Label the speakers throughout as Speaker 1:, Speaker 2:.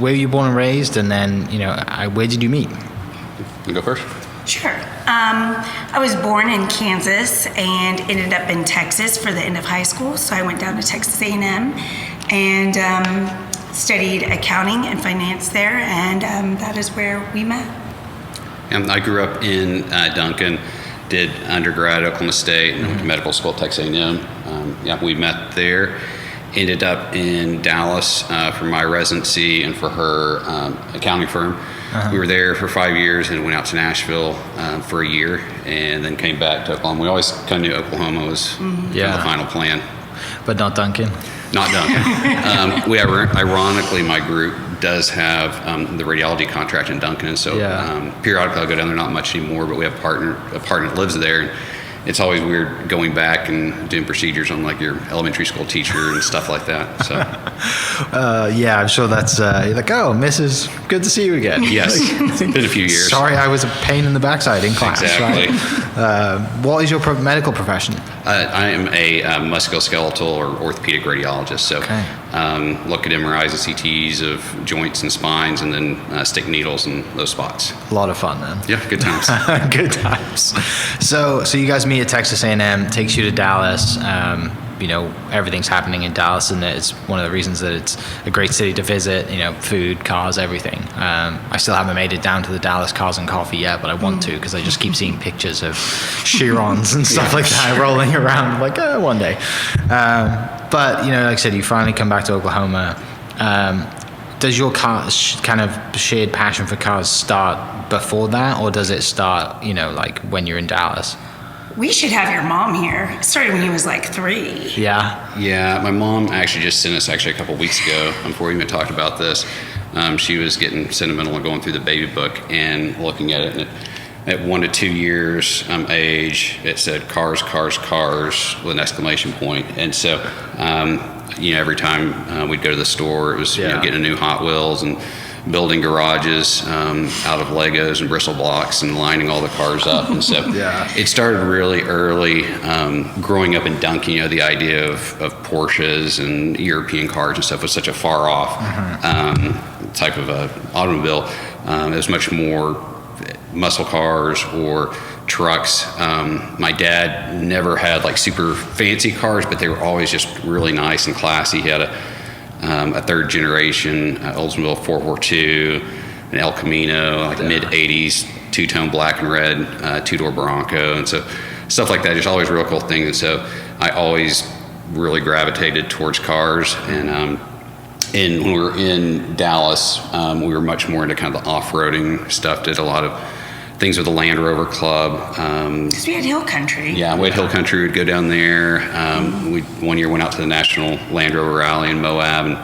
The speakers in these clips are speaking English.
Speaker 1: where were you born and raised, and then where did you meet?
Speaker 2: You go first.
Speaker 3: Sure. I was born in Kansas and ended up in Texas for the end of high school. So I went down to Texas A&M and studied accounting and finance there, and that is where we met.
Speaker 2: I grew up in Duncan, did undergrad at Oklahoma State, and went to medical school at Texas A&M. We met there. Ended up in Dallas for my residency and for her accounting firm. We were there for 5 years and went out to Nashville for a year, and then came back to Oklahoma. We always kind of knew Oklahoma was the final plan.
Speaker 1: But not Duncan?
Speaker 2: Not Duncan. Ironically, my group does have the radiology contract in Duncan, and so periodically I'll go down there, not much anymore, but we have a partner that lives there. And it's always weird going back and doing procedures on like your elementary school teacher and stuff like that. So,
Speaker 1: I'm sure that's you're like, oh, Mrs. Good to see you again.
Speaker 2: Yes, it's been a few years.
Speaker 1: Sorry, I was a pain in the backside in class.
Speaker 2: Exactly.
Speaker 1: Right? What is your medical profession? I
Speaker 2: am a musculoskeletal or orthopedic radiologist. So, look at MRIs and CTs of joints and spines, and then stick needles in those spots.
Speaker 1: A lot of fun, then.
Speaker 2: Yeah, good times.
Speaker 1: Good times. So you guys meet at Texas A&M, takes you to Dallas. Everything's happening in Dallas, and it's one of the reasons that it's a great city to visit. Food, cars, everything. I still haven't made it down to the Dallas Cars and Coffee yet, but I want to, because I just keep seeing pictures of Chirons and stuff like that rolling around. I'm like, one day. But like I said, you finally come back to Oklahoma. Does your kind of shared passion for cars start before that, or does it start, like when you're in Dallas?
Speaker 3: We should have your mom here. It started when he was like 3.
Speaker 1: Yeah.
Speaker 2: Yeah, my mom actually just sent us a couple of weeks ago, before we even talked about this. She was getting sentimental and going through the baby book and looking at it, and at 1 to 2 years age, it said cars with an exclamation point. And so, every time we'd go to the store, it was getting a new Hot Wheels and building garages out of Legos and Bristol blocks and lining all the cars up. And so it started really early. Growing up in Duncan, the idea of Porsches and European cars and stuff was such a far off type of automobile. It was much more muscle cars or trucks. My dad never had like super fancy cars, but they were always just really nice and classy. He had a third generation Oldsmobile 442, an El Camino, like mid 80s, 2-tone black and red, 2-door Bronco. And so stuff like that, just always real cool things. And so I always really gravitated towards cars. And when we were in Dallas, we were much more into kind of the off-roading stuff, did a lot of things with the Land Rover Club.
Speaker 3: Because we had Hill Country.
Speaker 2: Yeah, we had Hill Country. We'd go down there. We one year went out to the National Land Rover Rally in Moab, and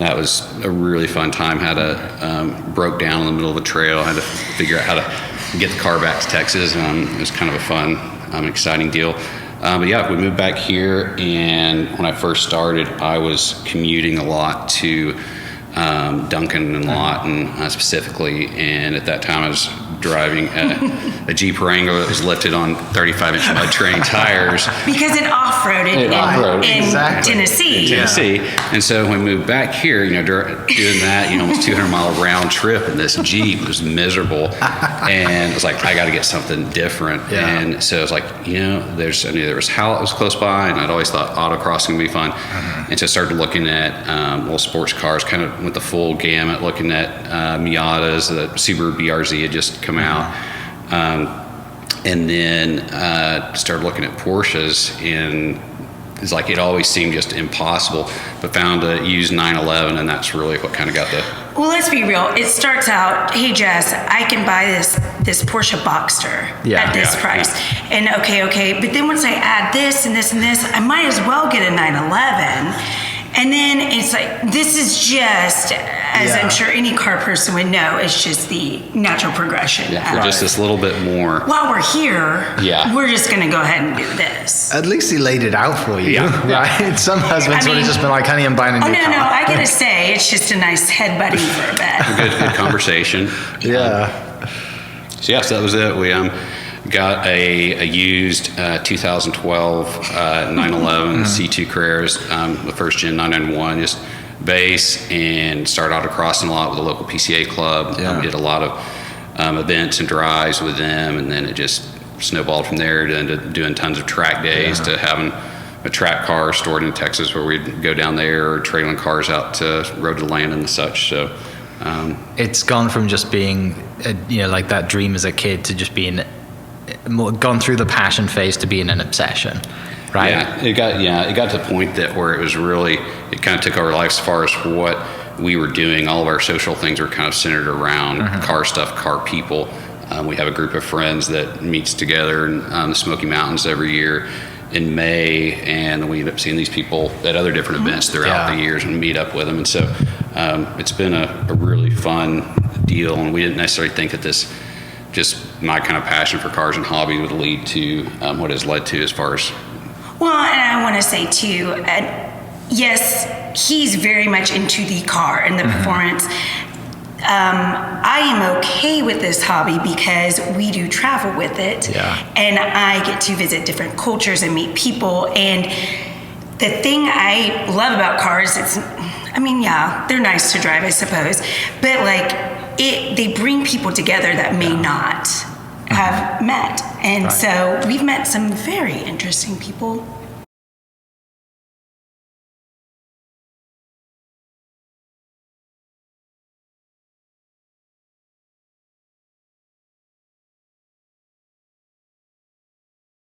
Speaker 2: that was a really fun time. Broke down in the middle of the trail. Had to figure out how to get the car back to Texas. It was kind of a fun, exciting deal. But yeah, we moved back here, and when I first started, I was commuting a lot to Duncan and Lawton specifically, and at that time I was driving a Jeep Wrangler that was lifted on 35-inch mud train tires.
Speaker 3: Because it off-roaded in Tennessee.
Speaker 2: And so when we moved back here, doing that, almost 200-mile round trip in this Jeep was miserable. And I was like, I got to get something different. Yeah. And so I was like, I knew there was Howlett was close by, and I'd always thought autocrossing would be fun. And so I started looking at little sports cars, kind of went the full gamut, looking at Miatas. The Subaru BRZ had just come out. And then started looking at Porsches, and it's like it always seemed just impossible, but found a used 911, and that's really what kind of got the...
Speaker 3: Well, let's be real. It starts out, hey, Jess, I can buy this Porsche Boxster at this price. And okay. But then once I add this and this and this, I might as well get a 911. And then it's like, this is just, as I'm sure any car person would know, it's just the natural progression.
Speaker 2: Yeah, for just this little bit more.
Speaker 3: While we're here, we're just going to go ahead and do this.
Speaker 1: At least he laid it out for you, right? Some husbands would have just been like, honey, I'm buying a new car.
Speaker 3: No, I got to say, it's just a nice head buddy for a bit.
Speaker 2: Good conversation.
Speaker 1: Yeah.
Speaker 2: So that was it. We got a used 2012 911 C2 Carreras, the first gen 991, just base and started autocrossing a lot with the local PCA club. We did a lot of events and drives with them, and then it just snowballed from there to doing tons of track days to having a track car stored in Texas where we'd go down there, or trailing cars out to Road to Land and such. So
Speaker 1: it's gone from just being like that dream as a kid to just being gone through the passion phase to being an obsession, right?
Speaker 2: Yeah, it got to the point that where it was really, it kind of took over life as far as what we were doing. All of our social things were kind of centered around car stuff, car people. We have a group of friends that meets together in the Smoky Mountains every year in May, and we end up seeing these people at other different events throughout the years and meet up with them. And so it's been a really fun deal, and we didn't necessarily think that this, just my kind of passion for cars and hobby, would lead to what it's led to as far as.
Speaker 3: Well, and I want to say too, yes, he's very much into the car and the performance. I am okay with this hobby because we do travel with it, and I get to visit different cultures and meet people. And the thing I love about cars, they're nice to drive, I suppose, but they bring people together that may not have met. And so we've met some very interesting people.